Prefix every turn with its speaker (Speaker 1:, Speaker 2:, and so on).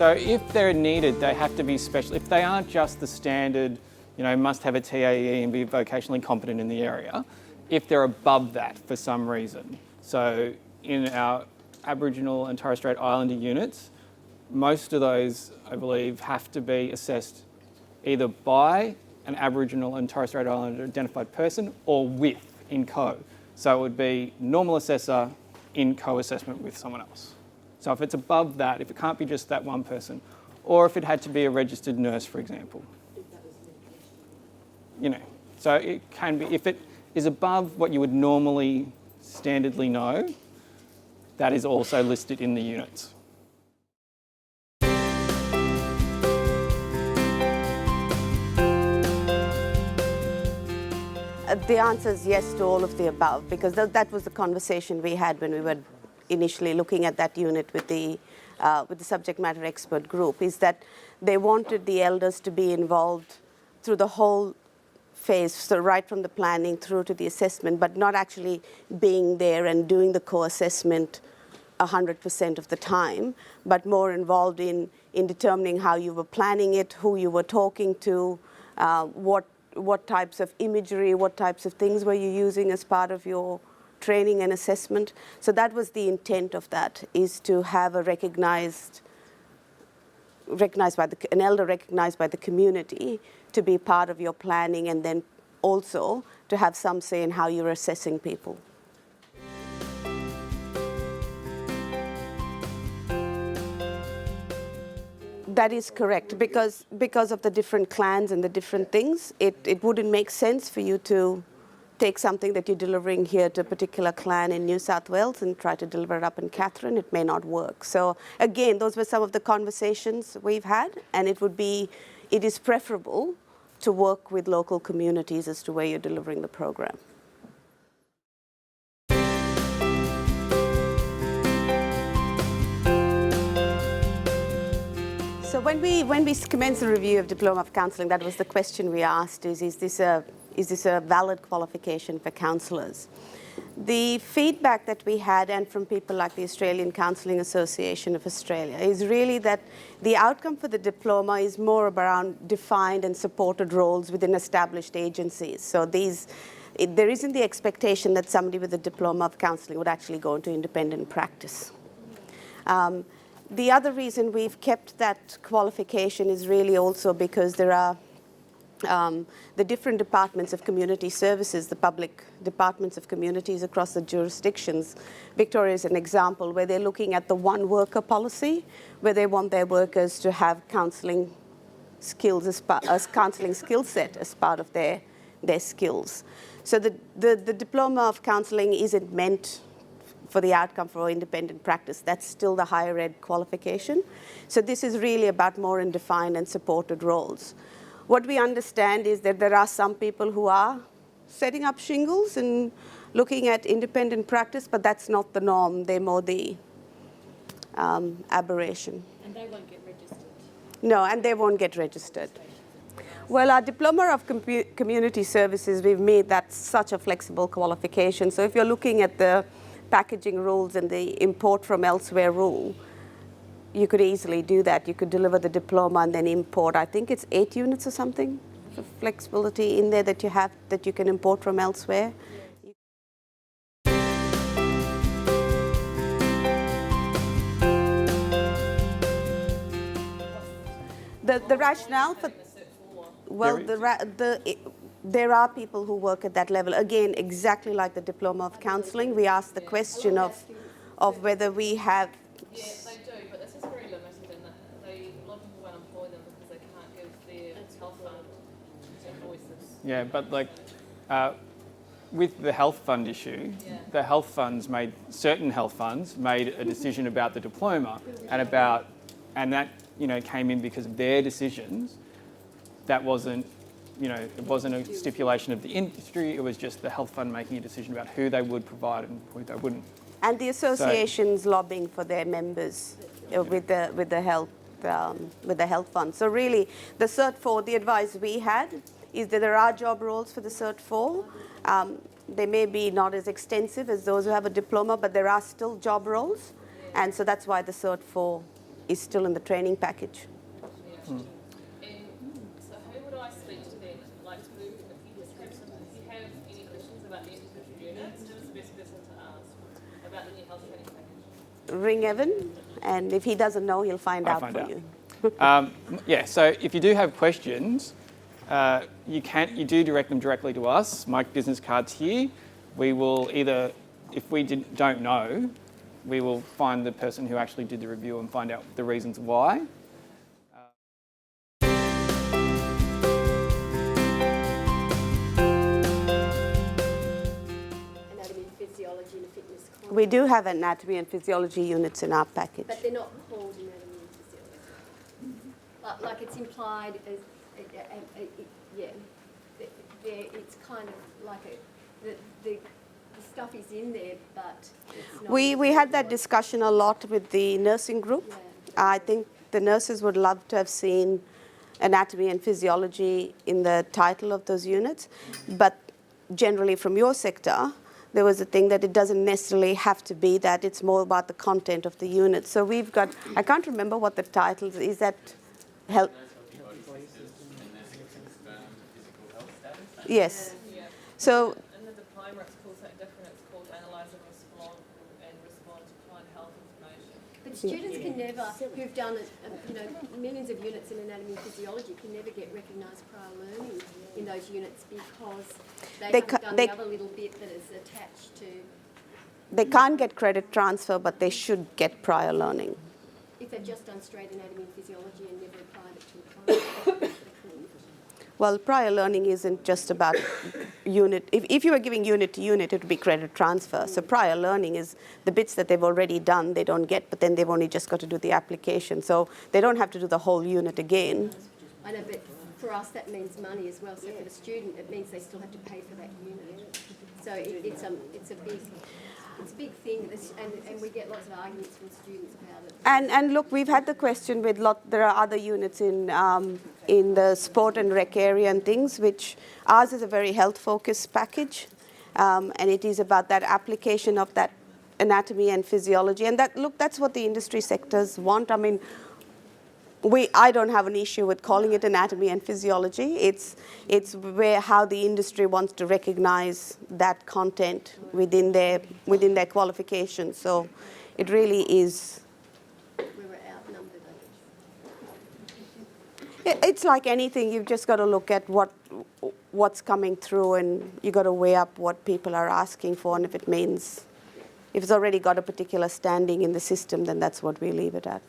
Speaker 1: So if they're needed, they have to be special. If they aren't just the standard, must have a TAE and be vocationally competent in the area, if they're above that for some reason. So in our Aboriginal and Torres Strait Islander units, most of those, I believe, have to be assessed either by an Aboriginal and Torres Strait Islander identified person or with, in co. So it would be normal assessor in co-assessment with someone else. So if it's above that, if it can't be just that one person, or if it had to be a registered nurse, for example. So it can be, if it is above what you would normally standardly know, that is also listed in the units.
Speaker 2: The answer is yes to all of the above, because that was the conversation we had when we were initially looking at that unit with the subject matter expert group, is that they wanted the elders to be involved through the whole phase, so right from the planning through to the assessment, but not actually being there and doing the co-assessment 100% of the time, but more involved in determining how you were planning it, who you were talking to, what types of imagery, what types of things were you using as part of your training and assessment. So that was the intent of that, is to have a an elder recognized by the community to be part of your planning, and then also to have some say in how you're assessing people. That is correct, because of the different clans and the different things, it wouldn't make sense for you to take something that you're delivering here to a particular clan in New South Wales and try to deliver it up in Katherine. It may not work. So again, those were some of the conversations we've had, and it is preferable to work with local communities as to where you're delivering the program. So when we commenced the review of Diploma of Counselling, that was the question we asked, is this a valid qualification for counsellors? The feedback that we had, and from people like the Australian Counselling Association of Australia, is really that the outcome for the diploma is more around defined and supported roles within established agencies. So there isn't the expectation that somebody with a Diploma of Counselling would actually go into independent practice. The other reason we've kept that qualification is really also because there are the different departments of community services, the public departments of communities across the jurisdictions. Victoria is an example where they're looking at the one worker policy, where they want their workers to have counselling skills as counselling skill set as part of their skills. So the Diploma of Counselling isn't meant for the outcome for independent practice. That's still the higher ed qualification. So this is really about more in defined and supported roles. What we understand is that there are some people who are setting up shingles and looking at independent practice, but that's not the norm. They're more the aberration.
Speaker 3: And they won't get registered?
Speaker 2: No, and they won't get registered. Well, our Diploma of Community Services, we've made that such a flexible qualification. So if you're looking at the packaging rules and the import from elsewhere rule, you could easily do that. You could deliver the diploma and then import, I think it's 8 units or something, for flexibility in there that you have, that you can import from elsewhere. The rationale for, well, there are people who work at that level. Again, exactly like the Diploma of Counselling, we asked the question of whether we have.
Speaker 3: Yeah, they do, but this is very limited in that a lot of people won't employ them because they can't give their health fund invoices.
Speaker 1: Yeah, but with the health fund issue, the health funds certain health funds made a decision about the diploma and that came in because of their decisions. That wasn't, it wasn't a stipulation of the industry. It was just the health fund making a decision about who they would provide and who they wouldn't.
Speaker 2: And the associations lobbying for their members with the health fund. So really, the Cert 4, the advice we had is that there are job roles for the Cert 4. They may be not as extensive as those who have a diploma, but there are still job roles, and so that's why the Cert 4 is still in the training package.
Speaker 3: Yeah. And so who would I speak to then? Like, if you have any questions about the individual units, who's the best person to ask about the new health training package?
Speaker 2: Ring Evan, and if he doesn't know, he'll find
Speaker 1: I'll
Speaker 2: out
Speaker 1: find
Speaker 2: for
Speaker 1: out.
Speaker 2: you.
Speaker 1: Yeah, so if you do have questions, you do direct them directly to us. My business card's here. We will either, if we don't know, we will find the person who actually did the review and find out the reasons why.
Speaker 4: Anatomy and physiology and a fitness course.
Speaker 2: We do have anatomy and physiology units in our package.
Speaker 4: But they're not called anatomy and physiology. Like it's implied as, yeah, it's kind of like the stuff is in there, but it's not.
Speaker 2: We had that discussion a lot with the nursing group.
Speaker 4: Yeah.
Speaker 2: I think the nurses would love to have seen anatomy and physiology in the title of those units, but generally from your sector, there was a thing that it doesn't necessarily have to be that, it's more about the content of the unit. So we've got, I can't remember what the title is, that health? Yes.
Speaker 3: Yeah.
Speaker 2: So
Speaker 3: In the diploma, it's called something different. It's called Analyse and Respond to Client Health Information.
Speaker 4: But students can never, who've done millions of units in anatomy and physiology, can never get recognised prior learning in those units because they haven't done the other little bit that is attached to.
Speaker 2: they can't get credit transfer, but they should get prior learning.
Speaker 4: If they've just done straight anatomy and physiology and never applied it to a client.
Speaker 2: Well, prior learning isn't just about unit. If you were giving unit to unit, it would be credit transfer. So prior learning is the bits that they've already done, they don't get, but then they've only just got to do the application. So they don't have to do the whole unit again.
Speaker 4: I know, but for us that means money as well. So for the student, it means they still have to pay for that unit. So it's a big thing, and we get lots of arguments from students about it.
Speaker 2: And look, we've had the question with there are other units in the sport and rec area and things, which ours is a very health-focused package, and it is about that application of that anatomy and physiology. And that's what the industry sectors want. I mean, I don't have an issue with calling it anatomy and physiology. It's how the industry wants to recognize that content within their qualifications. So it really is.
Speaker 4: We were outnumbered.
Speaker 2: It's like anything. You've just got to look at what's coming through, and you got to weigh up what people are asking for, and if it's already got a particular standing in the system, then that's what we leave it at.